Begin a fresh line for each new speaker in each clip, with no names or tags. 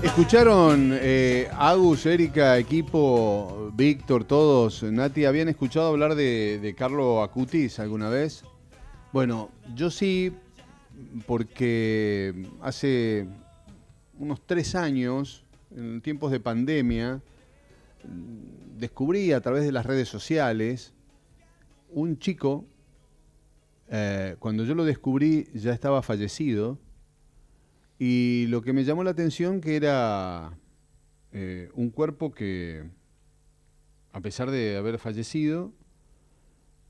Escucharon, Agus, Erika, equipo, Víctor, todos, Nati, ¿habían escuchado hablar de Carlo Acutis alguna vez? Bueno, yo sí, porque hace unos 3 años, en tiempos de pandemia, descubrí a través de las redes sociales un chico, cuando yo lo descubrí ya estaba fallecido, y lo que me llamó la atención que era un cuerpo que, a pesar de haber fallecido,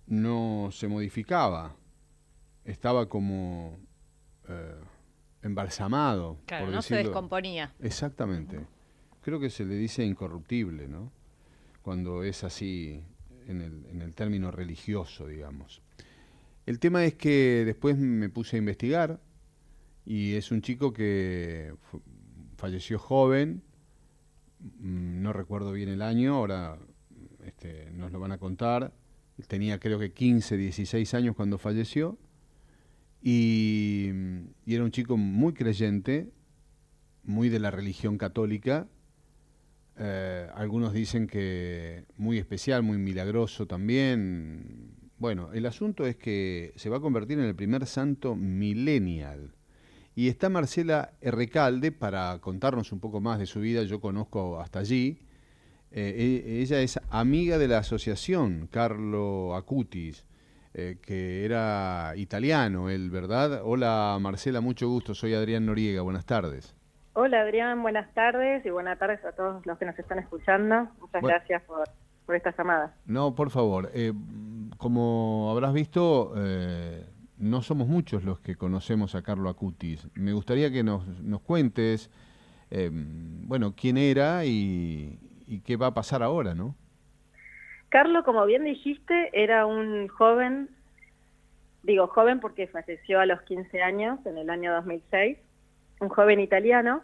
no se modificaba. Estaba como eh, embalsamado,
Claro,
por
no se
decirlo.
descomponía.
Exactamente. Creo que se le dice incorruptible, ¿no? Cuando es así en el término religioso, digamos. El tema es que después me puse a investigar y es un chico que falleció joven, no recuerdo bien el año, ahora nos lo van a contar. Tenía creo que 15, 16 años cuando falleció y, y era un chico muy creyente, muy de la religión católica. Algunos dicen que muy especial, muy milagroso también. Bueno, el asunto es que se va a convertir en el primer santo millennial. Y está Marcela Recalde para contarnos un poco más de su vida. Yo conozco hasta allí. Ella es amiga de la asociación Carlo Acutis, que era italiano él, ¿verdad? Hola Marcela, mucho gusto. Soy Adrián Noriega. Buenas tardes.
Hola Adrián, buenas tardes y buenas tardes a todos los que nos están escuchando. Muchas
Bueno,
gracias por esta llamada.
no, por favor. Como habrás visto, no somos muchos los que conocemos a Carlo Acutis. Me gustaría que nos cuentes, bueno, quién era y qué va a pasar ahora, ¿no?
Carlo, como bien dijiste, era un joven, digo joven porque falleció a los 15 años, en el año 2006, un joven italiano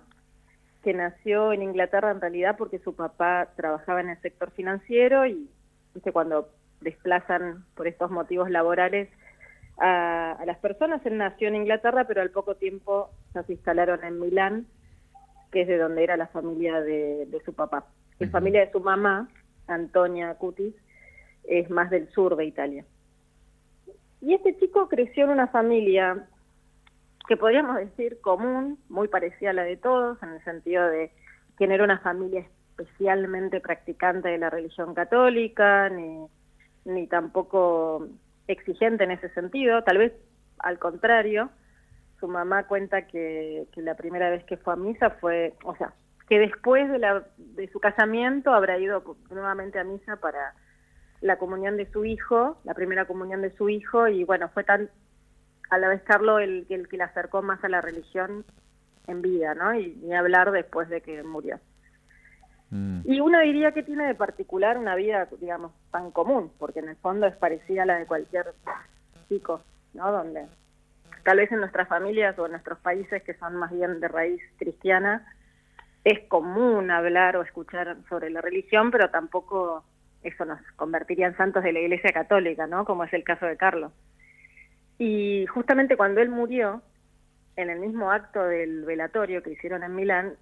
que nació en Inglaterra en realidad porque su papá trabajaba en el sector financiero y ¿viste? Cuando desplazan por estos motivos laborales a las personas, él nació en Inglaterra, pero al poco tiempo ya se instalaron en Milán, que es de donde era la familia de su papá. La familia de su mamá, Antonia Acutis, es más del sur de Italia. Y este chico creció en una familia que podríamos decir común, muy parecida a la de todos, en el sentido de que no era una familia especialmente practicante de la religión católica, ni tampoco exigente en ese sentido, tal vez al contrario. Su mamá cuenta que la primera vez que fue a misa fue, o sea, que después de su casamiento habrá ido nuevamente a misa para la comunión de su hijo, la primera comunión de su hijo, y bueno, fue tan a la vez Carlo el que le acercó más a la religión en vida, ¿no? Y ni hablar después de que murió. Y uno diría que tiene de particular una vida, digamos, tan común, porque en el fondo es parecida a la de cualquier chico, ¿no? Donde tal vez en nuestras familias o en nuestros países que son más bien de raíz cristiana, es común hablar o escuchar sobre la religión, pero tampoco eso nos convertiría en santos de la Iglesia Católica, ¿no? Como es el caso de Carlos. Y justamente cuando él murió, en el mismo acto del velatorio que hicieron en Milán,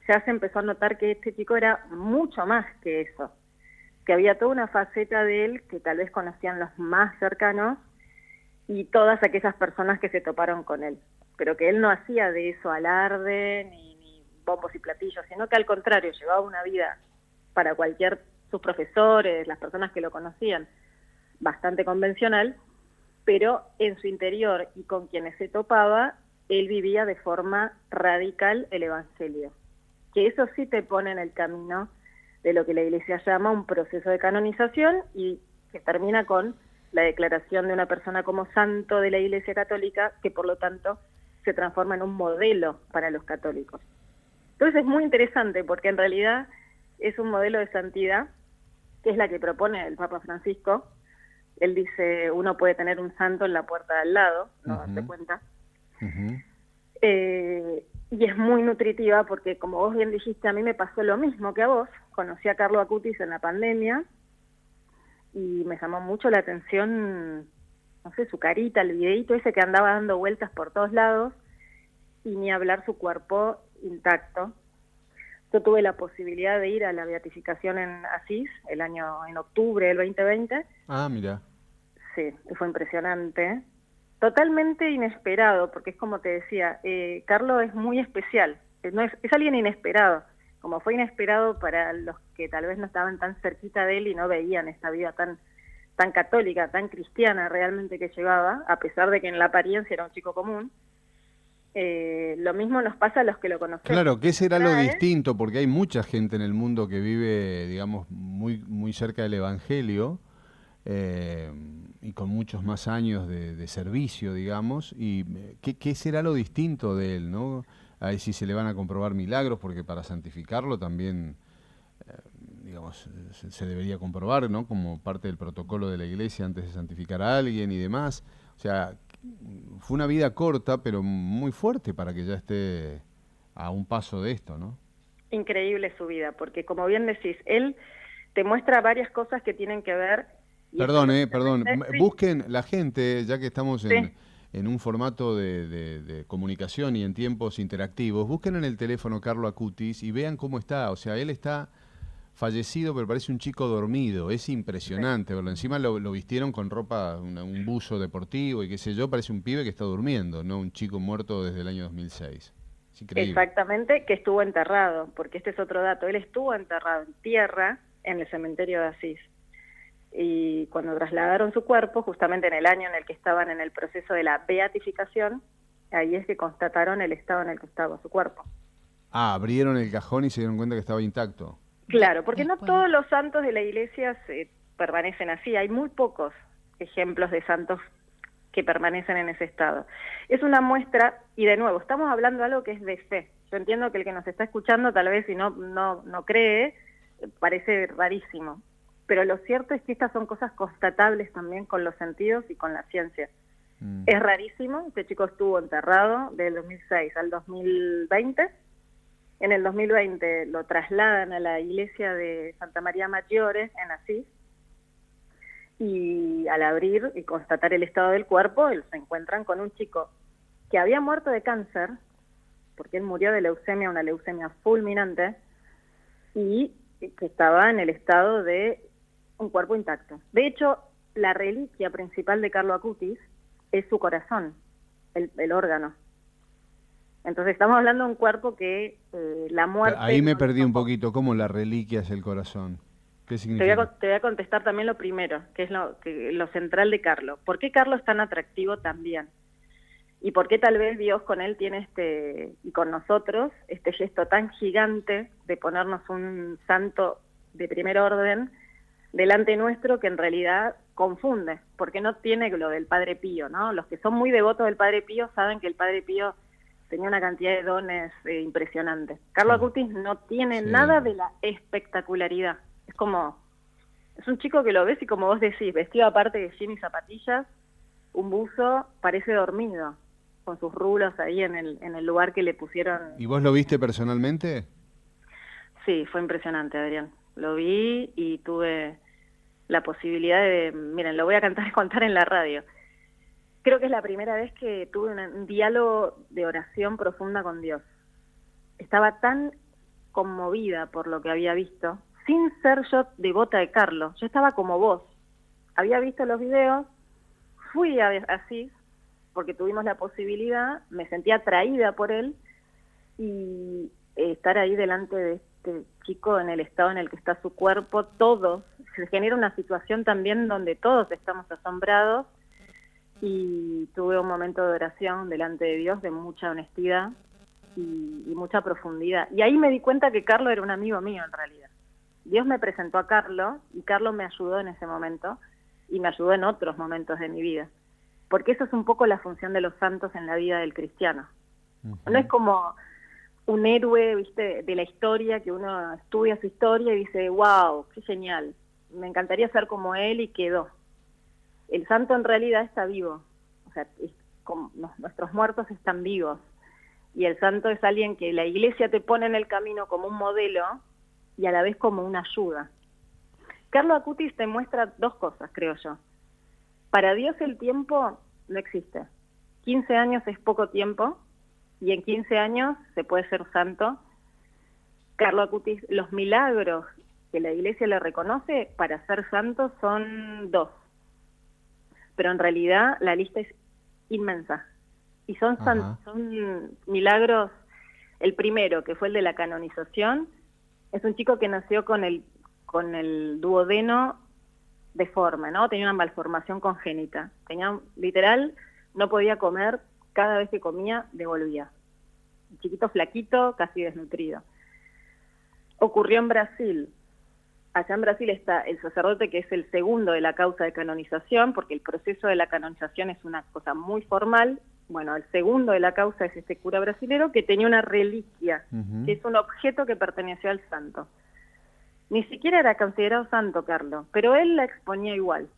ya se empezó a notar que este chico era mucho más que eso, que había toda una faceta de él que tal vez conocían los más cercanos y todas aquellas personas que se toparon con él, pero que él no hacía de eso alarde ni bombos y platillos, sino que al contrario, llevaba una vida para sus profesores, las personas que lo conocían, bastante convencional, pero en su interior y con quienes se topaba, él vivía de forma radical el Evangelio, que eso sí te pone en el camino de lo que la Iglesia llama un proceso de canonización y que termina con la declaración de una persona como santo de la Iglesia Católica, que por lo tanto se transforma en un modelo para los católicos. Entonces es muy interesante porque en realidad es un modelo de santidad que es la que propone el Papa Francisco. Él dice, uno puede tener un santo en la puerta de al lado, no darse cuenta. Y es muy nutritiva porque, como vos bien dijiste, a mí me pasó lo mismo que a vos. Conocí a Carlo Acutis en la pandemia y me llamó mucho la atención, no sé, su carita, el videíto ese que andaba dando vueltas por todos lados, y ni hablar su cuerpo intacto, Yo tuve la posibilidad de ir a la beatificación en Asís en octubre del 2020.
Ah, mira.
Sí, fue impresionante. Totalmente inesperado, porque es como te decía, Carlos es muy especial, es alguien inesperado, como fue inesperado para los que tal vez no estaban tan cerquita de él y no veían esta vida tan católica, tan cristiana realmente que llevaba, a pesar de que en la apariencia era un chico común. Lo mismo nos pasa a los que lo conocemos.
Claro, ¿qué será lo distinto? Porque hay mucha gente en el mundo que vive, digamos, muy cerca del Evangelio, y con muchos más años de servicio, digamos, y ¿qué será lo distinto de él, ¿no? A ver si se le van a comprobar milagros, porque para santificarlo también, digamos, se debería comprobar, ¿no? Como parte del protocolo de la Iglesia antes de santificar a alguien y demás. O sea, fue una vida corta, pero muy fuerte para que ya esté a un paso de esto, ¿no?
Increíble su vida, porque como bien decís, él te muestra varias cosas que tienen que ver.
Perdón,
Sí.
busquen la gente, ya que estamos
Sí.
en un formato de comunicación y en tiempos interactivos, busquen en el teléfono Carlo Acutis y vean cómo está. O sea, él está fallecido, pero parece un chico dormido. Es impresionante verlo. Encima lo vistieron con ropa, un buzo deportivo y qué sé yo. Parece un pibe que está durmiendo, no un chico muerto desde el año 2006. Es increíble.
Exactamente, que estuvo enterrado, porque este es otro dato. Él estuvo enterrado en tierra en el cementerio de Asís. Y cuando trasladaron su cuerpo, justamente en el año en el que estaban en el proceso de la beatificación, ahí es que constataron el estado en el que estaba su cuerpo.
Ah, abrieron el cajón y se dieron cuenta que estaba intacto.
Claro, porque no todos los santos de la iglesia permanecen así. Hay muy pocos ejemplos de santos que permanecen en ese estado. Es una muestra, y de nuevo, estamos hablando de algo que es de fe. Yo entiendo que el que nos está escuchando, tal vez si no cree, parece rarísimo. Pero lo cierto es que estas son cosas constatables también con los sentidos y con la ciencia. Es rarísimo, este chico estuvo enterrado del 2006 al 2020. En el 2020 lo trasladan a la iglesia de Santa María Maggiore en Asís, y al abrir y constatar el estado del cuerpo, se encuentran con un chico que había muerto de cáncer, porque él murió de leucemia, una leucemia fulminante, y que estaba en el estado de un cuerpo intacto. De hecho, la reliquia principal de Carlo Acutis es su corazón, el órgano. Entonces estamos hablando de un cuerpo que la muerte...
Ahí me perdí un poquito. ¿Cómo la reliquia es el corazón? ¿Qué significa?
Te voy a contestar también lo primero, que es lo central de Carlo. ¿Por qué Carlo es tan atractivo también? ¿Y por qué tal vez Dios con él tiene y con nosotros, este gesto tan gigante de ponernos un santo de primer orden delante nuestro, que en realidad confunde, porque no tiene lo del Padre Pío, ¿no? Los que son muy devotos del Padre Pío saben que el Padre Pío tenía una cantidad de dones impresionantes. Carlo Acutis no tiene nada de la espectacularidad. Es un chico que lo ves y, como vos decís, vestido aparte de jean y zapatillas, un buzo, parece dormido, con sus rulos ahí en el lugar que le pusieron.
¿Y vos lo viste personalmente?
Sí, fue impresionante, Adrián. Lo vi y tuve la posibilidad miren, lo voy a contar en la radio. Creo que es la primera vez que tuve un diálogo de oración profunda con Dios. Estaba tan conmovida por lo que había visto, sin ser yo devota de Carlos. Yo estaba como vos. Había visto los videos, fui a Asís, porque tuvimos la posibilidad, me sentía atraída por él, y estar ahí delante de este chico en el estado en el que está su cuerpo, se genera una situación también donde todos estamos asombrados, y tuve un momento de oración delante de Dios de mucha honestidad y mucha profundidad. Y ahí me di cuenta que Carlos era un amigo mío en realidad. Dios me presentó a Carlos y Carlos me ayudó en ese momento y me ayudó en otros momentos de mi vida. Porque eso es un poco la función de los santos en la vida del cristiano. No es como un héroe, ¿viste?, de la historia, que uno estudia su historia y dice, wow, qué genial, me encantaría ser como él, y quedó. El santo en realidad está vivo, o sea, nuestros muertos están vivos, y el santo es alguien que la iglesia te pone en el camino como un modelo y a la vez como una ayuda. Carlo Acutis te muestra dos cosas, creo yo. Para Dios el tiempo no existe. 15 años es poco tiempo, y en 15 años se puede ser santo, Carlo Acutis, los milagros que la Iglesia le reconoce para ser santo son 2, pero en realidad la lista es inmensa. Y son milagros. El primero, que fue el de la canonización, es un chico que nació con el duodeno deforme, ¿no? Tenía una malformación congénita. Literal, no podía comer, cada vez que comía, devolvía. Un chiquito flaquito, casi desnutrido. Ocurrió en Brasil. Allá en Brasil está el sacerdote que es el segundo de la causa de canonización, porque el proceso de la canonización es una cosa muy formal. Bueno, el segundo de la causa es este cura brasilero que tenía una reliquia, que es un objeto que perteneció al santo. Ni siquiera era considerado santo, Carlos, pero él la exponía igual.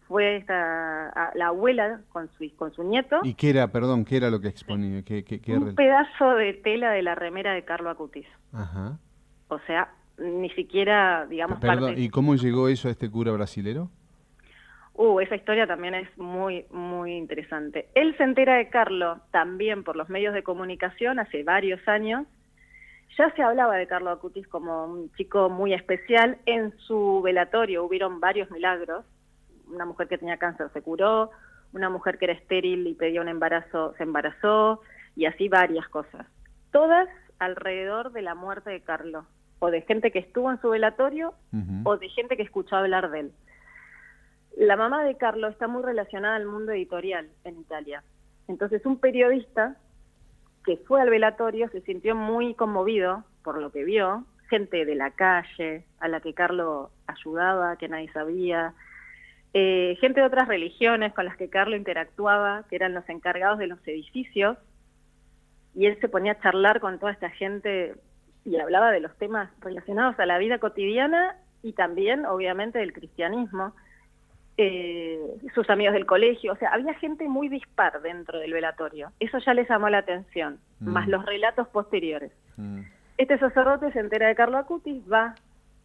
Fue la abuela con su nieto.
¿Y qué era, perdón, qué era lo que exponía?
Un pedazo de tela de la remera de Carlo Acutis.
Ajá.
O sea, ni siquiera, digamos,
perdón, ¿y cómo llegó eso a este cura brasilero?
Esa historia también es muy, muy interesante. Él se entera de Carlo también por los medios de comunicación hace varios años. Ya se hablaba de Carlo Acutis como un chico muy especial. En su velatorio hubieron varios milagros. Una mujer que tenía cáncer se curó, una mujer que era estéril y pedía un embarazo se embarazó, y así varias cosas. Todas alrededor de la muerte de Carlo, o de gente que estuvo en su velatorio, o de gente que escuchó hablar de él. La mamá de Carlo está muy relacionada al mundo editorial en Italia. Entonces un periodista que fue al velatorio se sintió muy conmovido por lo que vio, gente de la calle a la que Carlo ayudaba, que nadie sabía, gente de otras religiones con las que Carlo interactuaba, que eran los encargados de los edificios, y él se ponía a charlar con toda esta gente y hablaba de los temas relacionados a la vida cotidiana y también, obviamente, del cristianismo. Sus amigos del colegio, o sea, había gente muy dispar dentro del velatorio. Eso ya les llamó la atención, más los relatos posteriores. Este sacerdote se entera de Carlo Acutis, va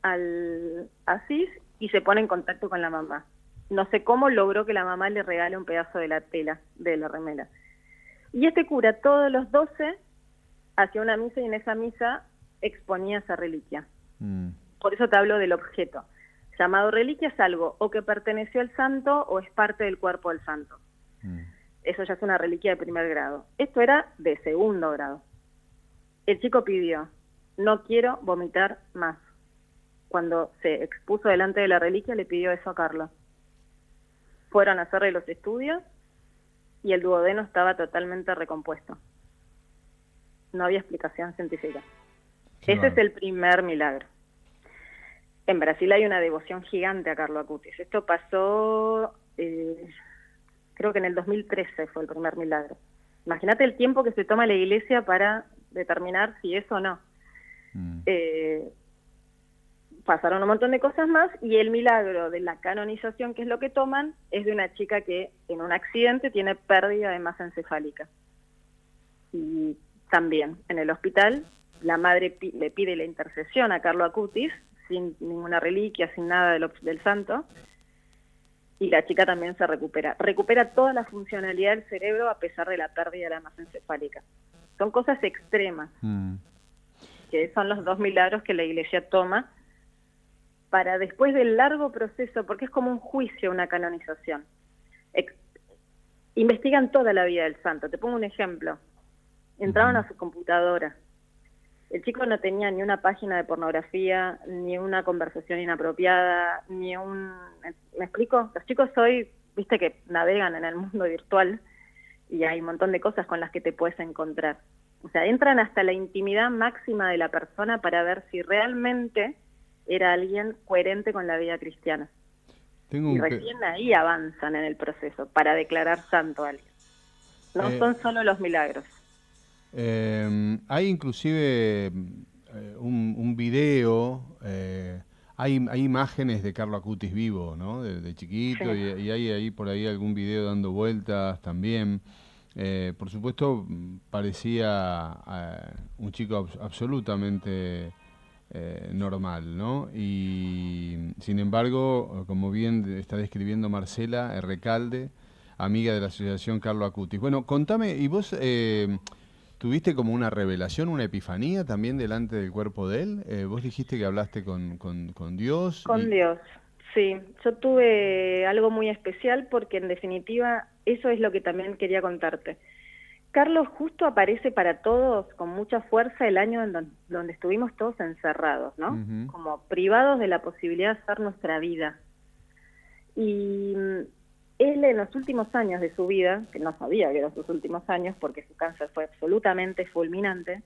al Asís y se pone en contacto con la mamá. No sé cómo logró que la mamá le regale un pedazo de la tela de la remera. Y este cura todos los 12 hacía una misa y en esa misa exponía esa reliquia. Por eso te hablo del objeto. Llamado reliquia es algo o que perteneció al santo o es parte del cuerpo del santo. Eso ya es una reliquia de primer grado. Esto era de segundo grado. El chico pidió, no quiero vomitar más. Cuando se expuso delante de la reliquia le pidió eso a Carlos. Fueron a hacerle los estudios y el duodeno estaba totalmente recompuesto. No había explicación científica. Ese es el primer milagro. En Brasil hay una devoción gigante a Carlo Acutis. Esto pasó, creo que en el 2013 fue el primer milagro. Imagínate el tiempo que se toma la Iglesia para determinar si es o no. Pasaron un montón de cosas más y el milagro de la canonización, que es lo que toman, es de una chica que en un accidente tiene pérdida de masa encefálica. Y también en el hospital la madre le pide la intercesión a Carlo Acutis, sin ninguna reliquia, sin nada del santo, y la chica también se recupera. Recupera toda la funcionalidad del cerebro a pesar de la pérdida de la masa encefálica. Son cosas extremas, que son los 2 milagros que la Iglesia toma para después del largo proceso, porque es como un juicio, una canonización. Investigan toda la vida del santo. Te pongo un ejemplo. Entraron a su computadora. El chico no tenía ni una página de pornografía, ni una conversación inapropiada, ni un... ¿Me explico? Los chicos hoy, viste que navegan en el mundo virtual y hay un montón de cosas con las que te puedes encontrar. O sea, entran hasta la intimidad máxima de la persona para ver si realmente era alguien coherente con la vida cristiana. Y recién ahí avanzan en el proceso para declarar santo a alguien. No son solo los milagros.
Hay inclusive un video, hay imágenes de Carlo Acutis vivo, ¿no? De chiquito, sí. y hay ahí por ahí algún video dando vueltas también. Por supuesto, parecía un chico absolutamente normal, ¿no? Y sin embargo, como bien está describiendo Marcela Recalde, amiga de la Asociación Carlo Acutis. Bueno, contame, y vos... ¿Tuviste como una revelación, una epifanía también delante del cuerpo de él? Vos dijiste que hablaste con Dios
Con
y...
Dios, sí. Yo tuve algo muy especial porque en definitiva eso es lo que también quería contarte. Carlos justo aparece para todos con mucha fuerza el año en donde estuvimos todos encerrados, ¿no?
Ujú.
Como privados de la posibilidad de hacer nuestra vida. Y él en los últimos años de su vida, que no sabía que eran sus últimos años porque su cáncer fue absolutamente fulminante,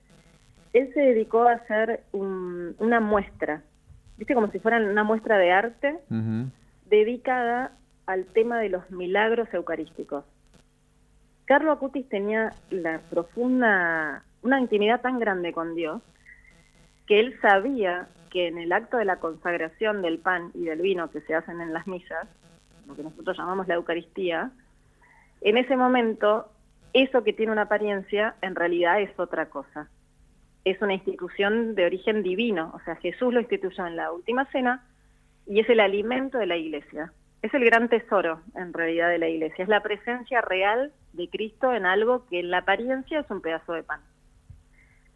él se dedicó a hacer una muestra, viste, como si fuera una muestra de arte
Ujú.
dedicada al tema de los milagros eucarísticos. Carlo Acutis tenía una intimidad tan grande con Dios, que él sabía que en el acto de la consagración del pan y del vino que se hacen en las misas, lo que nosotros llamamos la Eucaristía, en ese momento, eso que tiene una apariencia, en realidad es otra cosa. Es una institución de origen divino, o sea, Jesús lo instituyó en la última cena y es el alimento de la iglesia. Es el gran tesoro, en realidad, de la iglesia. Es la presencia real de Cristo en algo que en la apariencia es un pedazo de pan.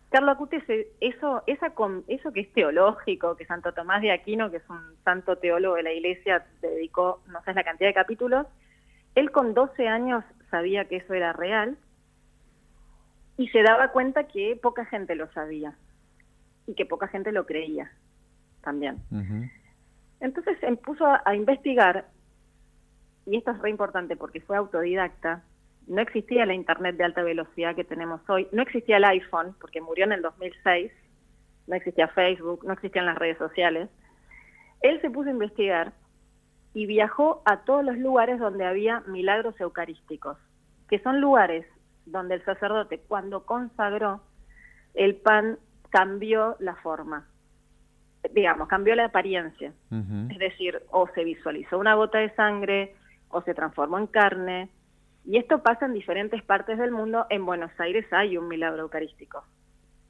Carlo Acutis, eso que es teológico, que Santo Tomás de Aquino, que es un santo teólogo de la iglesia, dedicó, no sé la cantidad de capítulos, él con 12 años sabía que eso era real y se daba cuenta que poca gente lo sabía y que poca gente lo creía también.
Ujú.
Entonces puso a investigar, y esto es re importante porque fue autodidacta. No existía la internet de alta velocidad que tenemos hoy, no existía el iPhone porque murió en el 2006, no existía Facebook, no existían las redes sociales. Él se puso a investigar y viajó a todos los lugares donde había milagros eucarísticos, que son lugares donde el sacerdote, cuando consagró el pan, cambió la forma, digamos, cambió la apariencia.
Ujú.
Es decir, o se visualizó una gota de sangre, o se transformó en carne. Y esto pasa en diferentes partes del mundo. En Buenos Aires hay un milagro eucarístico,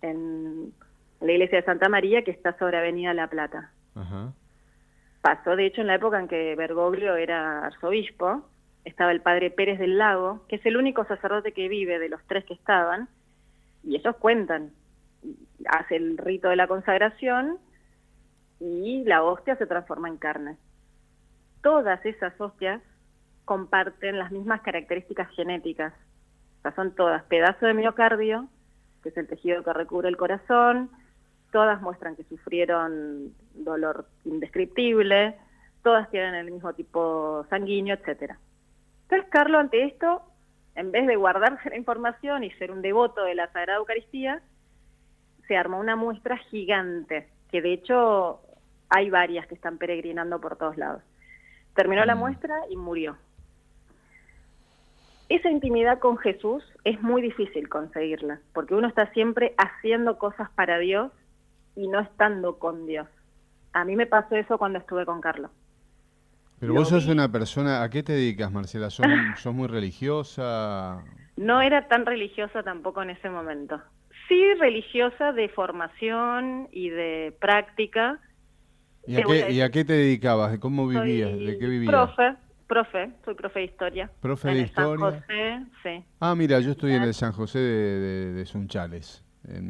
en la iglesia de Santa María, que está sobre Avenida La Plata.
Ajá.
Pasó, de hecho, en la época en que Bergoglio era arzobispo, estaba el padre Pérez del Lago, que es el único sacerdote que vive de los tres que estaban, y ellos cuentan, hace el rito de la consagración y la hostia se transforma en carne. Todas esas hostias comparten las mismas características genéticas. O sea, son todas pedazo de miocardio, que es el tejido que recubre el corazón, todas muestran que sufrieron dolor indescriptible, todas tienen el mismo tipo sanguíneo, etcétera. Entonces, Carlo, ante esto, en vez de guardarse la información y ser un devoto de la Sagrada Eucaristía, se armó una muestra gigante, que de hecho hay varias que están peregrinando por todos lados. Terminó la muestra y murió. Esa intimidad con Jesús es muy difícil conseguirla, porque uno está siempre haciendo cosas para Dios y no estando con Dios. A mí me pasó eso cuando estuve con Carlos.
Pero
Lo
vos sos
vi.
una persona, ¿a qué te dedicas, Marcela? ¿Sos muy religiosa?
No era tan religiosa tampoco en ese momento. Sí religiosa de formación y de práctica.
¿Y
Te voy a
a
decir,
qué te dedicabas? ¿De cómo vivías? ¿De qué
soy
vivías?
soy profe de historia
¿Profe
en
de
el San
historia?
José, sí.
Ah, mira, yo estoy en el San José de Sunchales.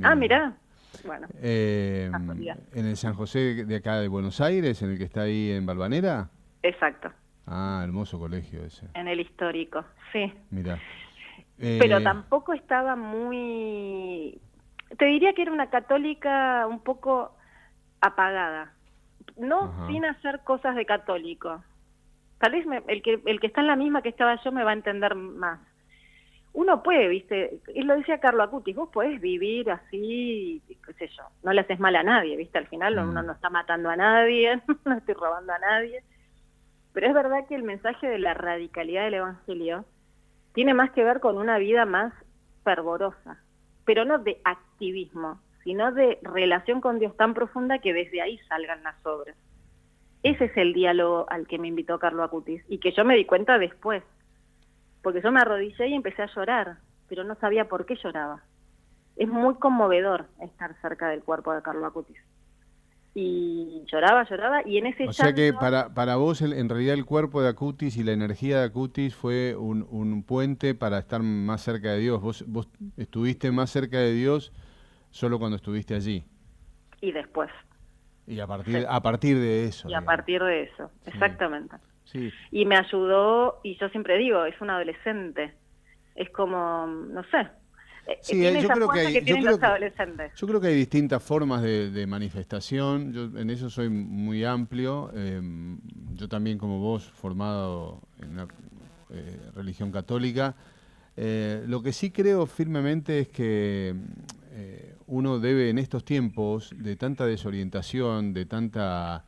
Ah, mirá, bueno,
Eh,
casualidad.
en el San José de acá de Buenos Aires, en el que está ahí en Valvanera.
Exacto,
Ah, hermoso colegio ese.
en el histórico, sí.
Mira.
Pero tampoco estaba muy... Te diría que era una católica un poco apagada. No
Ajá.
sin hacer cosas de católico. Tal vez el que está en la misma que estaba yo me va a entender más. Uno puede, viste, y lo decía Carlo Acutis, vos podés vivir así, qué sé yo, no le haces mal a nadie, viste, al final uno no está matando a nadie, no estoy robando a nadie, pero es verdad que el mensaje de la radicalidad del Evangelio tiene más que ver con una vida más fervorosa, pero no de activismo, sino de relación con Dios tan profunda que desde ahí salgan las obras. Ese es el diálogo al que me invitó Carlo Acutis, y que yo me di cuenta después, porque yo me arrodillé y empecé a llorar, pero no sabía por qué lloraba. Es muy conmovedor estar cerca del cuerpo de Carlo Acutis. y lloraba, y en ese
O sea que
llanto,
para vos en realidad el cuerpo de Acutis y la energía de Acutis fue un puente para estar más cerca de Dios. Vos estuviste más cerca de Dios solo cuando estuviste allí.
y después,
Y
sí,
a partir de eso,
y a
digamos.
partir de eso,
Sí,
exactamente.
sí.
Y me ayudó, y yo siempre digo, es un adolescente, es como, no sé,
Sí,
tiene
yo
esa
creo que
fuerza que
hay,
tienen los adolescentes.
yo creo que hay distintas formas de manifestación. Yo en eso soy muy amplio. Yo también, como vos, formado en una religión católica. Lo que sí creo firmemente es que uno debe, en estos tiempos de tanta desorientación, de tanta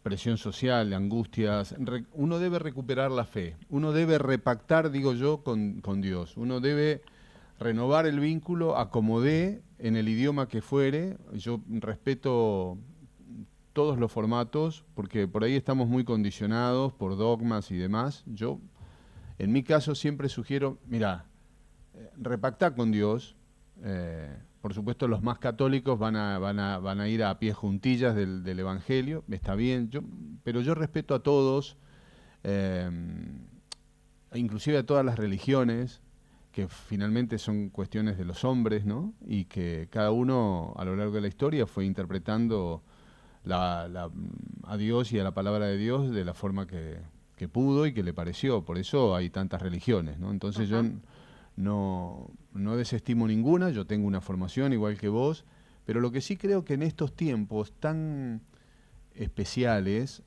presión social, angustias, uno debe recuperar la fe, uno debe repactar, digo yo, con Dios, uno debe renovar el vínculo, acomodé en el idioma que fuere. Yo respeto todos los formatos, porque por ahí estamos muy condicionados por dogmas y demás. Yo, en mi caso, siempre sugiero, mira, repactar con Dios. Por supuesto, los más católicos van a ir a pie juntillas del Evangelio, está bien, pero yo respeto a todos, eh, inclusive a todas las religiones, que finalmente son cuestiones de los hombres, ¿no? Y que cada uno a lo largo de la historia fue interpretando a Dios y a la palabra de Dios de la forma que pudo y que le pareció. Por eso hay tantas religiones, ¿no? Entonces yo no desestimo ninguna, yo tengo una formación igual que vos, pero lo que sí creo que en estos tiempos tan especiales,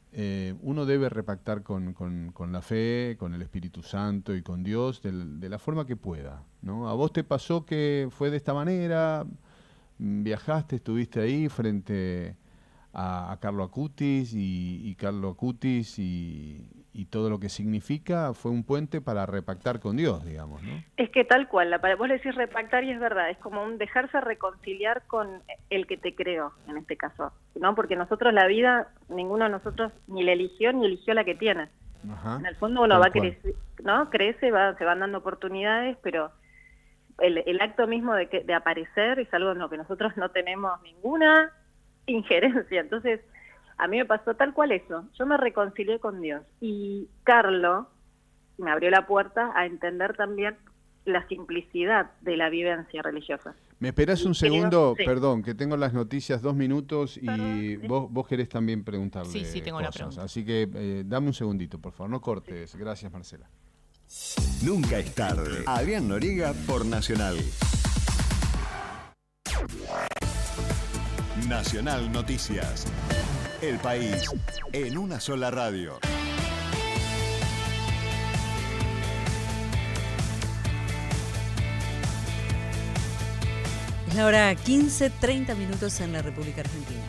uno debe repactar con la fe, con el Espíritu Santo y con Dios de la forma que pueda, ¿no? ¿A vos te pasó que fue de esta manera? ¿Viajaste, estuviste ahí frente a Carlo Acutis y Carlo Acutis y todo lo que significa? Fue un puente para repactar con Dios, digamos, ¿no?
Es que tal cual, vos le decís repactar y es verdad, es como un dejarse reconciliar con el que te creó, en este caso, ¿no? Porque nosotros la vida, ninguno de nosotros ni la eligió ni eligió la que tiene.
Ajá,
En el fondo uno
tal
va a
cual.
crecer, ¿no? Crece, se van dando oportunidades, pero el acto mismo de aparecer es algo en lo que nosotros no tenemos ninguna injerencia. Entonces, a mí me pasó tal cual eso. Yo me reconcilié con Dios y Carlo me abrió la puerta a entender también la simplicidad de la vivencia religiosa.
¿Me esperás
Y
un
creo,
segundo?
sí,
Perdón, que tengo las noticias 2 minutos
perdón,
y
sí,
vos querés también
Sí,
preguntarle
tengo una
cosas.
pregunta.
Así que dame un segundito, por favor, no cortes. Gracias, Marcela.
Nunca es tarde. Adrián Noriega por Nacional. Nacional Noticias. El país en una sola radio.
Es la hora 15:30 en la República Argentina.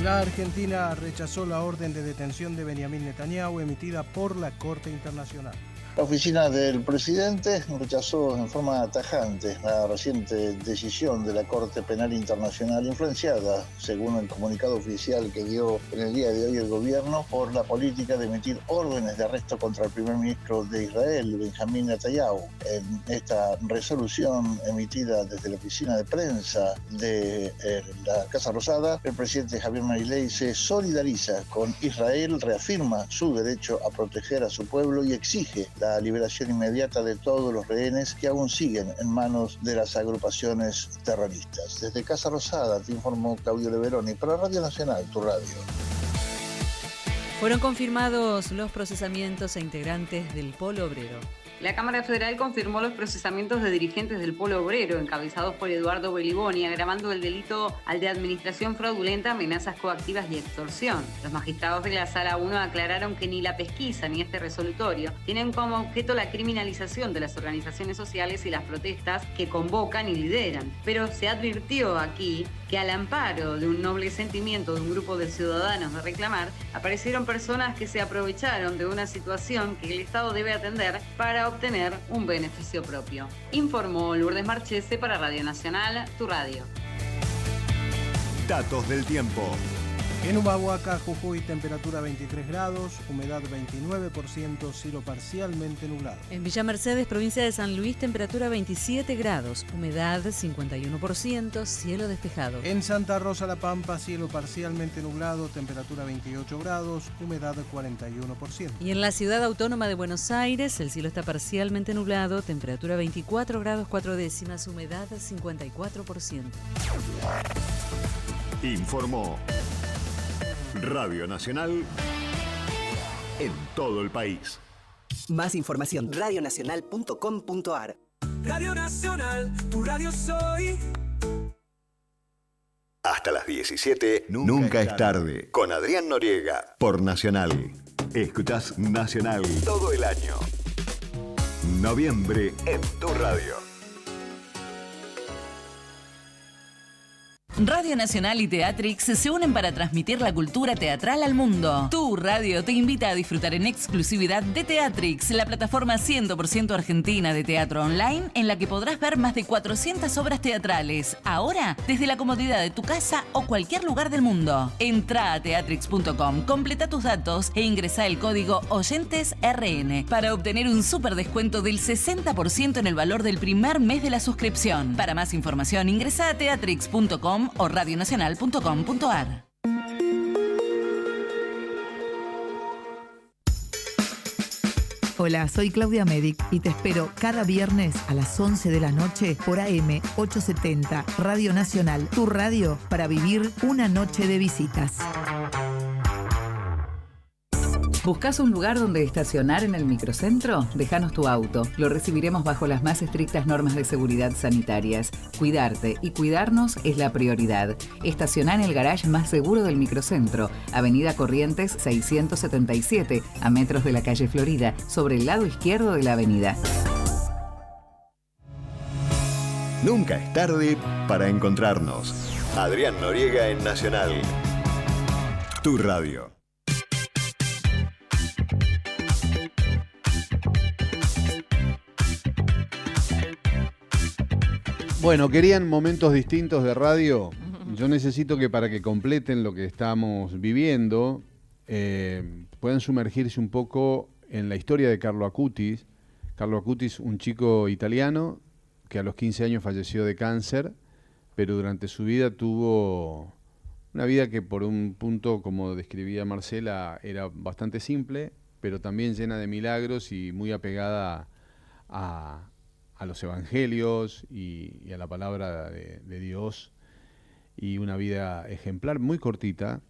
La Argentina rechazó la orden de detención de Benjamín Netanyahu emitida por la Corte Internacional.
La oficina del presidente rechazó en forma tajante la reciente decisión de la Corte Penal Internacional, influenciada, según el comunicado oficial que dio en el día de hoy el gobierno, por la política de emitir órdenes de arresto contra el primer ministro de Israel, Benjamín Netanyahu. En esta resolución emitida desde la oficina de prensa de la Casa Rosada, el presidente Javier Milei se solidariza con Israel, reafirma su derecho a proteger a su pueblo y exige la liberación inmediata de todos los rehenes que aún siguen en manos de las agrupaciones terroristas. Desde Casa Rosada te informó Claudio Leveroni para Radio Nacional, tu radio.
Fueron confirmados los procesamientos a integrantes del Polo Obrero.
La Cámara Federal confirmó los procesamientos de dirigentes del Polo Obrero, encabezados por Eduardo Beliboni, agravando el delito al de administración fraudulenta, amenazas coactivas y extorsión. Los magistrados de la Sala 1 aclararon que ni la pesquisa ni este resolutorio tienen como objeto la criminalización de las organizaciones sociales y las protestas que convocan y lideran. Pero se advirtió aquí que al amparo de un noble sentimiento de un grupo de ciudadanos de reclamar, aparecieron personas que se aprovecharon de una situación que el Estado debe atender para obtener un beneficio propio. Informó Lourdes Marchese para Radio Nacional, tu radio.
Datos del tiempo.
En Humahuaca, Jujuy, temperatura 23 grados, humedad 29%, cielo parcialmente nublado.
En Villa Mercedes, provincia de San Luis, temperatura 27 grados, humedad 51%, cielo despejado.
En Santa Rosa, La Pampa, cielo parcialmente nublado, temperatura 28 grados, humedad 41%.
Y en la ciudad autónoma de Buenos Aires, el cielo está parcialmente nublado, temperatura 24 grados 4 décimas, humedad 54%.
Informó Radio Nacional en todo el país.
Más información, radionacional.com.ar.
Radio Nacional, tu radio soy.
Hasta las 17, nunca es tarde. Con Adrián Noriega, por Nacional. Escuchás Nacional todo el año. Noviembre en tu radio.
Radio Nacional y Teatrix se unen para transmitir la cultura teatral al mundo. Tu radio te invita a disfrutar en exclusividad de Teatrix, la plataforma 100% argentina de teatro online en la que podrás ver más de 400 obras teatrales, ahora desde la comodidad de tu casa o cualquier lugar del mundo. Entra a teatrix.com, completa tus datos e ingresa el código OyentesRN para obtener un súper descuento del 60% en el valor del primer mes de la suscripción. Para más información ingresa a teatrix.com o radionacional.com.ar.
Hola, soy Claudia Medic y te espero cada viernes a las 11 de la noche por AM 870 Radio Nacional, tu radio para vivir una noche de visitas.
¿Buscás un lugar donde estacionar en el microcentro? Déjanos tu auto. Lo recibiremos bajo las más estrictas normas de seguridad sanitarias. Cuidarte y cuidarnos es la prioridad. Estacioná en el garage más seguro del microcentro, Avenida Corrientes 677, a metros de la calle Florida, sobre el lado izquierdo de la avenida.
Nunca es tarde para encontrarnos. Adrián Noriega en Nacional. Tu radio.
Bueno, ¿querían momentos distintos de radio? Yo necesito que para que completen lo que estamos viviendo, puedan sumergirse un poco en la historia de Carlo Acutis. Carlo Acutis, un chico italiano que a los 15 años falleció de cáncer, pero durante su vida tuvo una vida que por un punto, como describía Marcela, era bastante simple, pero también llena de milagros y muy apegada a los evangelios y a la palabra de Dios, y una vida ejemplar, muy cortita.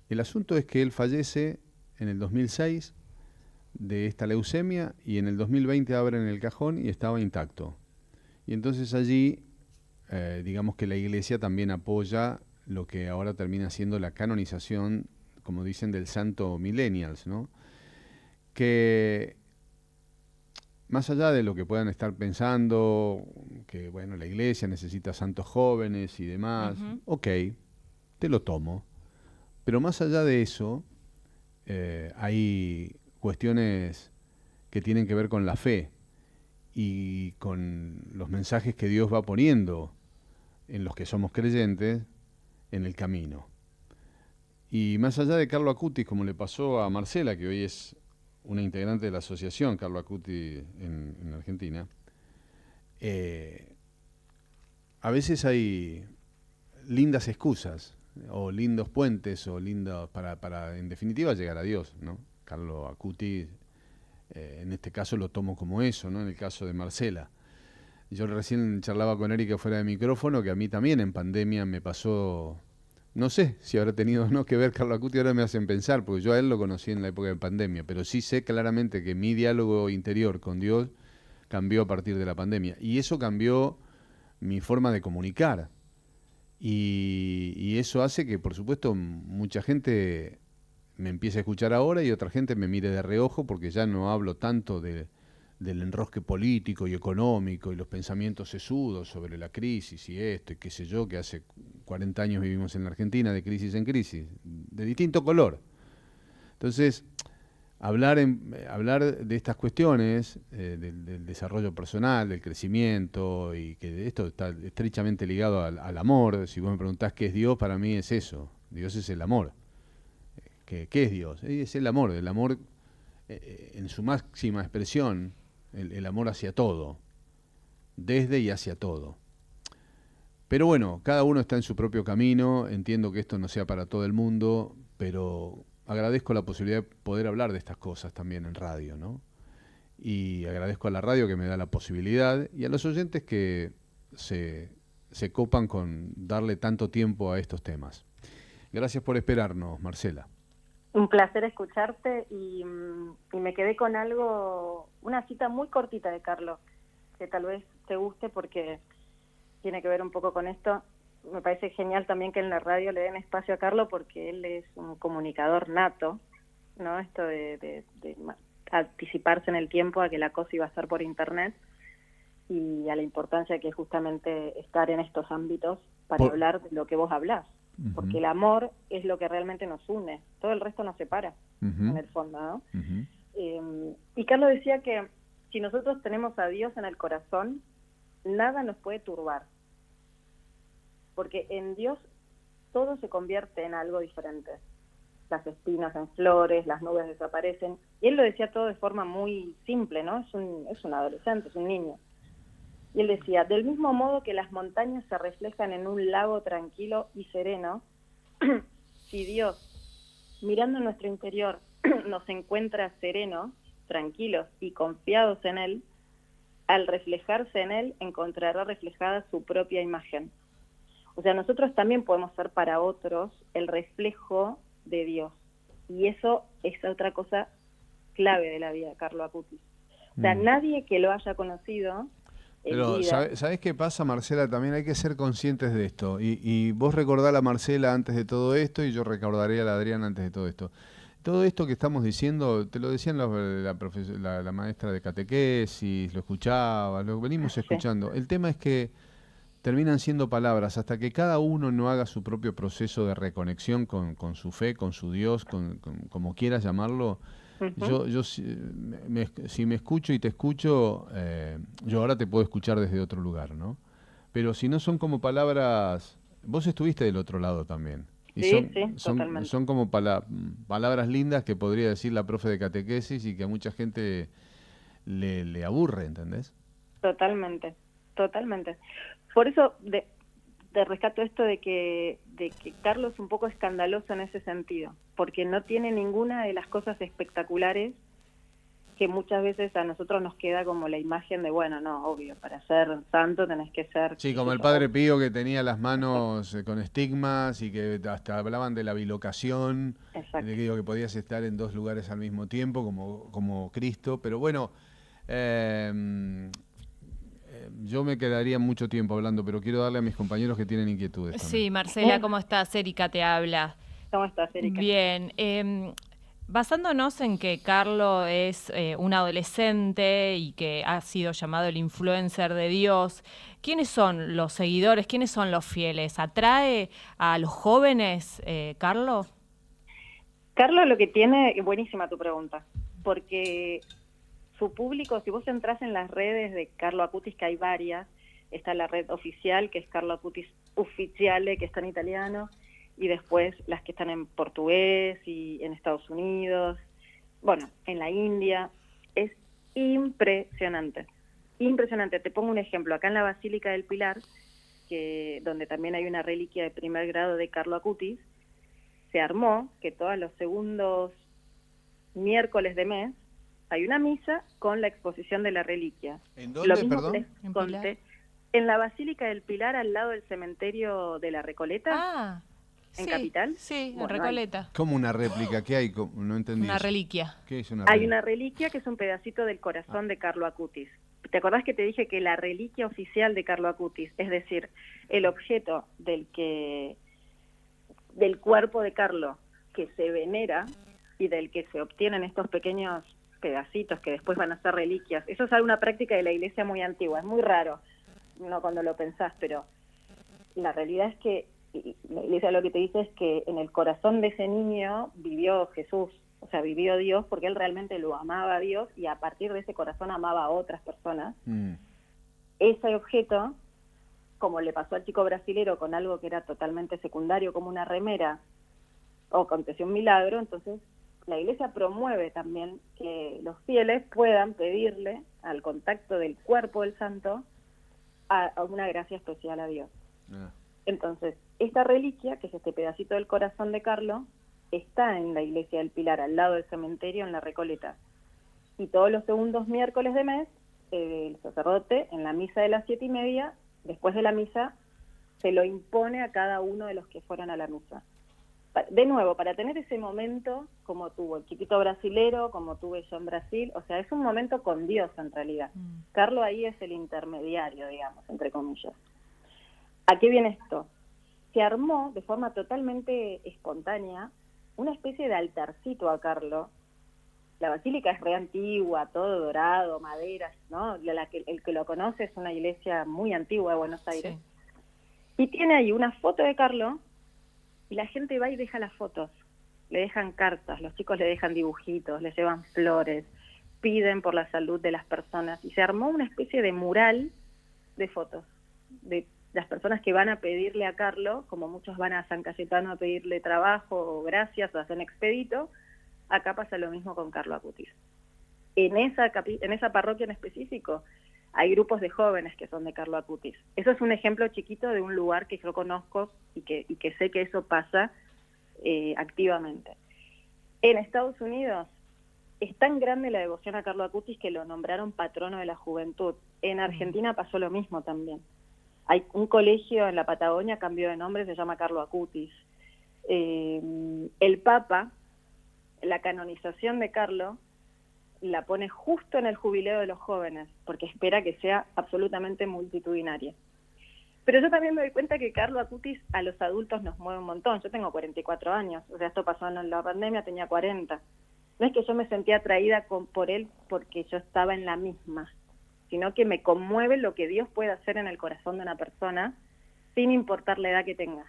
El asunto es que él fallece en el 2006 de esta leucemia y en el 2020 abren el cajón y estaba intacto. Y entonces allí, digamos que la Iglesia también apoya lo que ahora termina siendo la canonización, como dicen, del santo millennials, ¿no? Que más allá de lo que puedan estar pensando, que bueno, la Iglesia necesita santos jóvenes y demás, ok, te lo tomo. Pero más allá de eso, hay cuestiones que tienen que ver con la fe y con los mensajes que Dios va poniendo en los que somos creyentes en el camino. Y más allá de Carlo Acutis, como le pasó a Marcela, que hoy es una integrante de la asociación Carlo Acutis en Argentina, a veces hay lindas excusas o lindos puentes o lindos para en definitiva llegar a Dios, ¿no? Carlo Acutis, en este caso lo tomo como eso, ¿no? En el caso de Marcela. Yo recién charlaba con Erika fuera de micrófono, que a mí también en pandemia me pasó. No sé si habrá tenido o no que ver Carlo Acutis, ahora me hacen pensar, porque yo a él lo conocí en la época de pandemia, pero sí sé claramente que mi diálogo interior con Dios cambió a partir de la pandemia. Y eso cambió mi forma de comunicar. Y eso hace que, por supuesto, mucha gente me empiece a escuchar ahora y otra gente me mire de reojo, porque ya no hablo tanto del enrosque político y económico y los pensamientos sesudos sobre la crisis y esto y qué sé yo, que hace 40 años vivimos en la Argentina de crisis en crisis, de distinto color. Entonces, hablar de estas cuestiones, del desarrollo personal, del crecimiento, y que esto está estrechamente ligado al amor. Si vos me preguntás qué es Dios, para mí es eso. Dios es el amor. ¿Qué es Dios? Es el amor en su máxima expresión, el amor hacia todo, desde y hacia todo. Pero bueno, cada uno está en su propio camino, entiendo que esto no sea para todo el mundo, pero agradezco la posibilidad de poder hablar de estas cosas también en radio, ¿no? Y agradezco a la radio que me da la posibilidad y a los oyentes que se copan con darle tanto tiempo a estos temas. Gracias por esperarnos, Marcela.
Un placer escucharte y me quedé con algo, una cita muy cortita de Carlos, que tal vez te guste porque tiene que ver un poco con esto. Me parece genial también que en la radio le den espacio a Carlos porque él es un comunicador nato, ¿no? Esto de anticiparse en el tiempo a que la cosa iba a estar por internet y a la importancia que es justamente estar en estos ámbitos para hablar de lo que vos hablás. Porque el amor es lo que realmente nos une, todo el resto nos separa, en el fondo, ¿no? Y Carlos decía que si nosotros tenemos a Dios en el corazón, nada nos puede turbar, porque en Dios todo se convierte en algo diferente. Las espinas en flores, las nubes desaparecen, y él lo decía todo de forma muy simple, ¿no? Es un adolescente, es un niño. Y él decía, del mismo modo que las montañas se reflejan en un lago tranquilo y sereno, si Dios, mirando nuestro interior, nos encuentra serenos, tranquilos y confiados en Él, al reflejarse en Él, encontrará reflejada su propia imagen. O sea, nosotros también podemos ser para otros el reflejo de Dios. Y eso es otra cosa clave de la vida de Carlo Acutis. O sea, nadie que lo haya conocido...
Pero, ¿sabés qué pasa, Marcela? También hay que ser conscientes de esto. Y vos recordá a la Marcela antes de todo esto y yo recordaré a la Adrián antes de todo esto. Todo esto que estamos diciendo, te lo decían la maestra de catequesis, lo escuchaba, lo venimos escuchando. El tema es que terminan siendo palabras hasta que cada uno no haga su propio proceso de reconexión con su fe, con su Dios, como quieras llamarlo. Yo si me escucho y te escucho, yo ahora te puedo escuchar desde otro lugar, ¿no? Pero si no son como palabras, vos estuviste del otro lado también. Y
sí, totalmente.
Son como palabras lindas que podría decir la profe de catequesis y que a mucha gente le aburre, ¿entendés?
Totalmente. Por eso te rescato esto de que Carlos es un poco escandaloso en ese sentido, porque no tiene ninguna de las cosas espectaculares que muchas veces a nosotros nos queda como la imagen de, bueno, no, obvio, para ser santo tenés que ser...
Sí, como el Padre Pío que tenía las manos con estigmas y que hasta hablaban de la bilocación, que podías estar en dos lugares al mismo tiempo, como Cristo, pero bueno... yo me quedaría mucho tiempo hablando, pero quiero darle a mis compañeros que tienen inquietudes también.
Sí, Marcela, ¿cómo estás? Erika te habla.
¿Cómo estás, Erika?
Bien. Basándonos en que Carlo es un adolescente y que ha sido llamado el influencer de Dios, ¿quiénes son los seguidores? ¿Quiénes son los fieles? ¿Atrae a los jóvenes, Carlo?
Carlo lo que tiene, buenísima tu pregunta, porque... su público, si vos entras en las redes de Carlo Acutis, que hay varias, está la red oficial, que es Carlo Acutis Ufficiale, que está en italiano, y después las que están en portugués y en Estados Unidos, bueno, en la India. Es impresionante. Te pongo un ejemplo. Acá en la Basílica del Pilar, donde también hay una reliquia de primer grado de Carlo Acutis, se armó que todos los segundos miércoles de mes hay una misa con la exposición de la reliquia.
¿En dónde, perdón?
En la Basílica del Pilar, al lado del cementerio de la Recoleta, en Capital.
Sí, en Recoleta.
¿Cómo una réplica? ¿Qué hay? No entendí.
Una reliquia.
¿Qué es una
reliquia? Hay una reliquia que es un pedacito del corazón de Carlo Acutis. ¿Te acordás que te dije que la reliquia oficial de Carlo Acutis, es decir, el objeto del cuerpo de Carlo que se venera y del que se obtienen estos pequeños pedacitos que después van a ser reliquias? Eso es una práctica de la iglesia muy antigua, es muy raro, no cuando lo pensás, pero la realidad es que la iglesia lo que te dice es que en el corazón de ese niño vivió Jesús, o sea, vivió Dios, porque él realmente lo amaba a Dios y a partir de ese corazón amaba a otras personas. Ese objeto, como le pasó al chico brasilero con algo que era totalmente secundario, como una remera, o aconteció un milagro, entonces la Iglesia promueve también que los fieles puedan pedirle al contacto del cuerpo del santo a una gracia especial a Dios. Entonces, esta reliquia, que es este pedacito del corazón de Carlo, está en la Iglesia del Pilar, al lado del cementerio, en la Recoleta. Y todos los segundos miércoles de mes, el sacerdote, en la misa de las 7:30, después de la misa, se lo impone a cada uno de los que fueron a la misa. De nuevo, para tener ese momento, como tuvo el chiquito brasilero, como tuve yo en Brasil, o sea, es un momento con Dios en realidad. Carlo ahí es el intermediario, digamos, entre comillas. ¿A qué viene esto? Se armó de forma totalmente espontánea una especie de altarcito a Carlo. La basílica es re antigua, todo dorado, madera, ¿no? El que lo conoce es una iglesia muy antigua de Buenos Aires. Sí. Y tiene ahí una foto de Carlo, y la gente va y deja las fotos. Le dejan cartas, los chicos le dejan dibujitos, le llevan flores, piden por la salud de las personas. Y se armó una especie de mural de fotos de las personas que van a pedirle a Carlo, como muchos van a San Cayetano a pedirle trabajo o gracias o hacen expedito. Acá pasa lo mismo con Carlo Acutis. En esa parroquia en específico hay grupos de jóvenes que son de Carlo Acutis. Eso es un ejemplo chiquito de un lugar que yo conozco y que sé que eso pasa activamente. En Estados Unidos es tan grande la devoción a Carlo Acutis que lo nombraron patrono de la juventud. En Argentina pasó lo mismo también. Hay un colegio en la Patagonia, cambió de nombre, se llama Carlo Acutis. El Papa, la canonización de Carlo, la pone justo en el jubileo de los jóvenes, porque espera que sea absolutamente multitudinaria. Pero yo también me doy cuenta que Carlo Acutis a los adultos nos mueve un montón. Yo tengo 44 años, o sea, esto pasó en la pandemia, tenía 40. No es que yo me sentía atraída por él porque yo estaba en la misma, sino que me conmueve lo que Dios puede hacer en el corazón de una persona, sin importar la edad que tenga.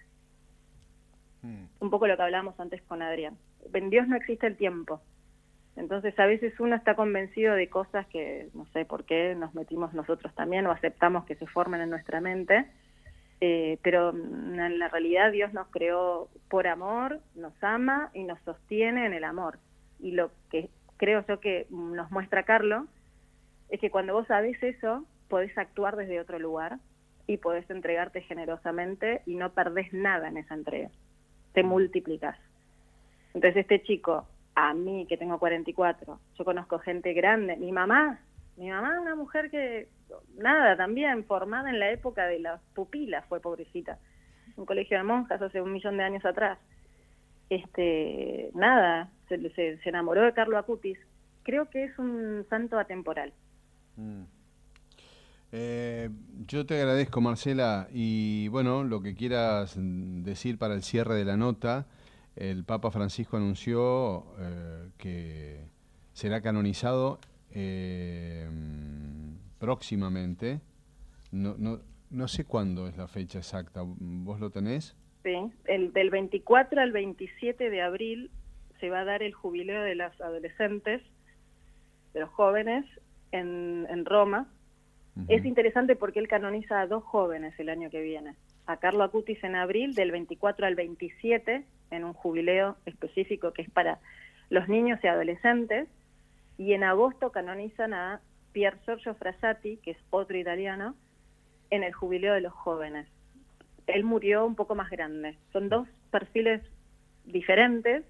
Un poco lo que hablábamos antes con Adrián. En Dios no existe el tiempo. Entonces a veces uno está convencido de cosas que no sé por qué nos metimos nosotros también o aceptamos que se formen en nuestra mente, pero en la realidad Dios nos creó por amor, nos ama y nos sostiene en el amor. Y lo que creo yo que nos muestra Carlo es que cuando vos sabés eso, podés actuar desde otro lugar y podés entregarte generosamente y no perdés nada en esa entrega. Te multiplicás. Entonces este chico, a mí que tengo 44, yo conozco gente grande, mi mamá una mujer que, nada, también formada en la época de las pupilas, fue pobrecita, un colegio de monjas hace 1.000.000 de años atrás, nada, se enamoró de Carlo Acutis. Creo que es un santo atemporal.
Yo te agradezco, Marcela, y bueno, lo que quieras decir para el cierre de la nota. El Papa Francisco anunció que será canonizado próximamente. No sé cuándo es la fecha exacta. ¿Vos lo tenés?
Sí, del 24 al 27 de abril se va a dar el jubileo de los adolescentes, de los jóvenes, en Roma. Es interesante porque él canoniza a 2 jóvenes el año que viene. A Carlo Acutis en abril, del 24 al 27, en un jubileo específico que es para los niños y adolescentes, y en agosto canonizan a Pier Giorgio Frassati, que es otro italiano, en el jubileo de los jóvenes. Él murió un poco más grande. Son 2 perfiles diferentes,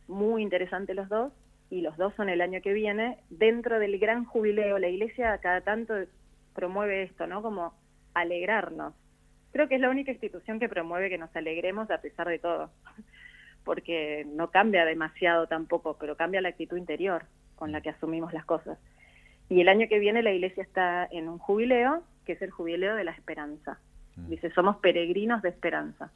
muy interesantes los 2, y los 2 son el año que viene, dentro del gran jubileo. La Iglesia cada tanto promueve esto, ¿no? Como alegrarnos. Creo que es la única institución que promueve que nos alegremos a pesar de todo, porque no cambia demasiado tampoco, pero cambia la actitud interior con la que asumimos las cosas. Y el año que viene la Iglesia está en un jubileo, que es el jubileo de la esperanza. Dice, somos peregrinos de esperanza.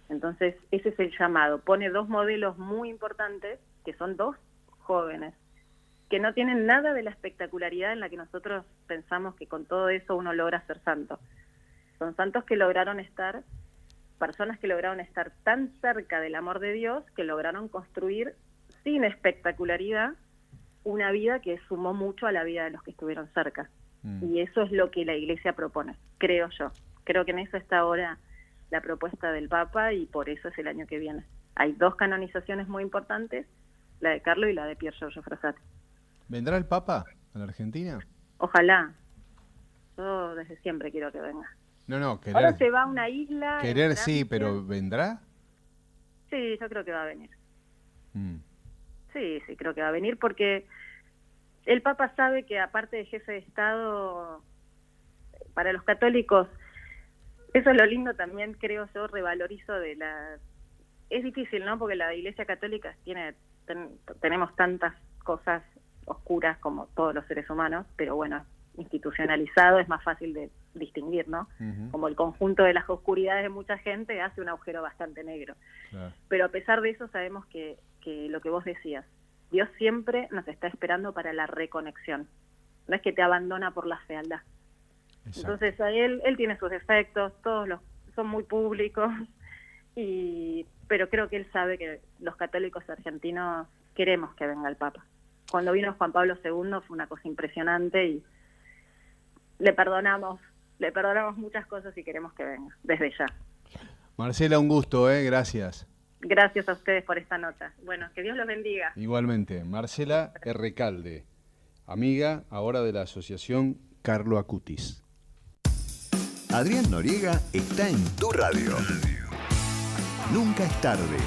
Entonces, ese es el llamado. Pone 2 modelos muy importantes, que son 2 jóvenes, que no tienen nada de la espectacularidad en la que nosotros pensamos que con todo eso uno logra ser santo. Son santos que lograron estar, personas que lograron estar tan cerca del amor de Dios, que lograron construir sin espectacularidad una vida que sumó mucho a la vida de los que estuvieron cerca. Y eso es lo que la Iglesia propone, creo yo. Creo que en eso está ahora la propuesta del Papa y por eso es el año que viene. hay 2 canonizaciones muy importantes, la de Carlo y la de Pier Giorgio Frassati.
¿Vendrá el Papa a la Argentina?
Ojalá. Yo desde siempre quiero que venga.
No, querer.
Ahora se va a una isla.
Querer sí, pero ¿vendrá?
Sí, yo creo que va a venir.
Mm.
Sí, creo que va a venir porque el Papa sabe que aparte de jefe de Estado, para los católicos, eso es lo lindo también, creo yo, revalorizo de la... Es difícil, ¿no? Porque la Iglesia Católica tenemos tantas cosas oscuras como todos los seres humanos, pero bueno, institucionalizado es más fácil de distinguir, ¿no? Uh-huh. Como el conjunto de las oscuridades de mucha gente hace un agujero bastante negro. Claro. Pero a pesar de eso sabemos que lo que vos decías, Dios siempre nos está esperando para la reconexión. No es que te abandona por la fealdad. Exacto. Entonces él tiene sus defectos, son muy públicos, pero creo que él sabe que los católicos argentinos queremos que venga el Papa. Cuando vino Juan Pablo II fue una cosa impresionante y le perdonamos muchas cosas y queremos que venga, desde ya.
Marcela, un gusto, gracias.
Gracias a ustedes por esta nota. Bueno, que Dios los bendiga.
Igualmente, Marcela Recalde, amiga ahora de la asociación Carlo Acutis.
Adrián Noriega está en tu radio. Nunca es tarde.